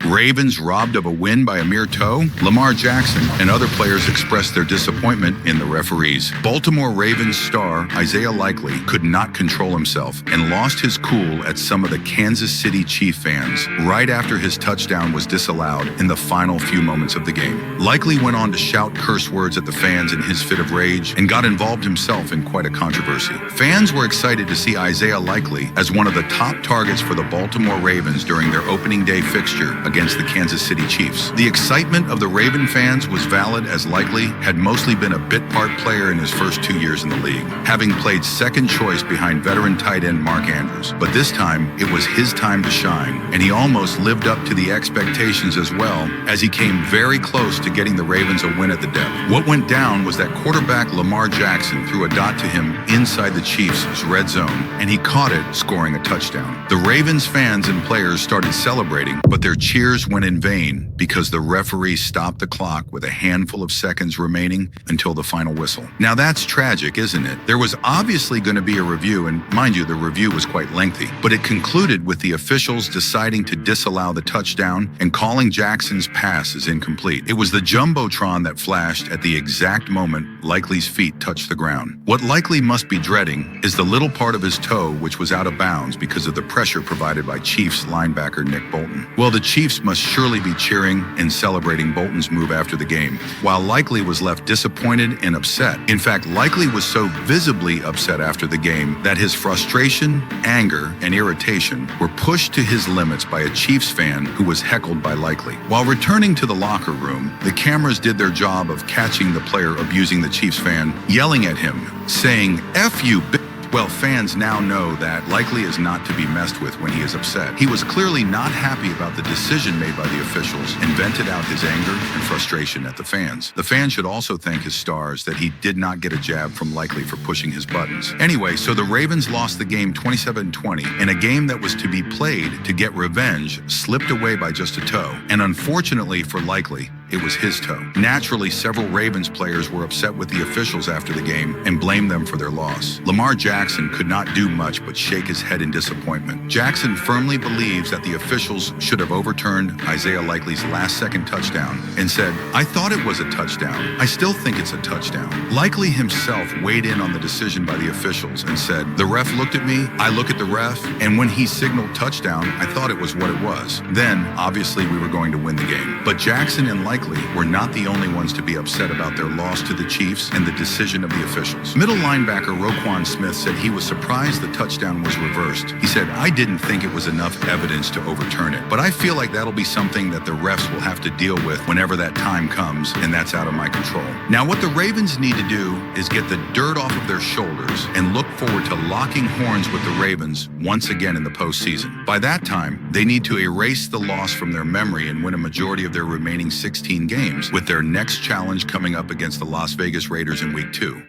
Ravens robbed of a win by a mere toe? Lamar Jackson and other players expressed their disappointment in the referees. Baltimore Ravens star Isaiah Likely could not control himself and lost his cool at some of the Kansas City Chiefs fans right after his touchdown was disallowed in the final few moments of the game. Likely went on to shout curse words at the fans in his fit of rage and got involved himself in quite a controversy. Fans were excited to see Isaiah Likely as one of the top targets for the Baltimore Ravens during their opening day fixture against the Kansas City Chiefs. The excitement of the Raven fans was valid as Likely had mostly been a bit part player in his first 2 years in the league, having played second choice behind veteran tight end Mark Andrews. But this time, it was his time to shine, and he almost lived up to the expectations as well, as he came very close to getting the Ravens a win at the depth. What went down was that quarterback Lamar Jackson threw a dot to him inside the Chiefs' red zone, and he caught it, scoring a touchdown. The Ravens fans and players started celebrating, but their cheers went in vain because the referee stopped the clock with a handful of seconds remaining until the final whistle. Now that's tragic, isn't it? There was obviously going to be a review, and mind you, the review was quite lengthy, but it concluded with the officials deciding to disallow the touchdown and calling Jackson's pass as incomplete. It was the jumbotron that flashed at the exact moment Likely's feet touched the ground. What Likely must be dreading is the little part of his toe which was out of bounds because of the pressure provided by Chiefs linebacker Nick Bolton. Well, the Chiefs must surely be cheering and celebrating Bolton's move after the game, while Likely was left disappointed and upset. In fact, Likely was so visibly upset after the game that his frustration, anger, and irritation were pushed to his limits by a Chiefs fan who was heckled by Likely. While returning to the locker room, the cameras did their job of catching the player abusing the Chiefs fan, yelling at him, saying, "F you, bitch." Well, fans now know that Likely is not to be messed with when he is upset. He was clearly not happy about the decision made by the officials and vented out his anger and frustration at the fans. The fans should also thank his stars that he did not get a jab from Likely for pushing his buttons. Anyway, so the Ravens lost the game 27-20, and a game that was to be played to get revenge slipped away by just a toe. And unfortunately for Likely, it was his toe. Naturally, several Ravens players were upset with the officials after the game and blamed them for their loss. Lamar Jackson could not do much but shake his head in disappointment. Jackson firmly believes that the officials should have overturned Isaiah Likely's last-second touchdown and said, "I thought it was a touchdown. I still think it's a touchdown." Likely himself weighed in on the decision by the officials and said, "The ref looked at me, I look at the ref, and when he signaled touchdown, I thought it was what it was. Then, obviously, we were going to win the game." But Jackson and Likely were not the only ones to be upset about their loss to the Chiefs and the decision of the officials. Middle linebacker Roquan Smith said he was surprised the touchdown was reversed. He said, "I didn't think it was enough evidence to overturn it, but I feel like that'll be something that the refs will have to deal with whenever that time comes, and that's out of my control." Now, what the Ravens need to do is get the dirt off of their shoulders and look forward to locking horns with the Ravens once again in the postseason. By that time, they need to erase the loss from their memory and win a majority of their remaining 16 games, with their next challenge coming up against the Las Vegas Raiders in Week 2.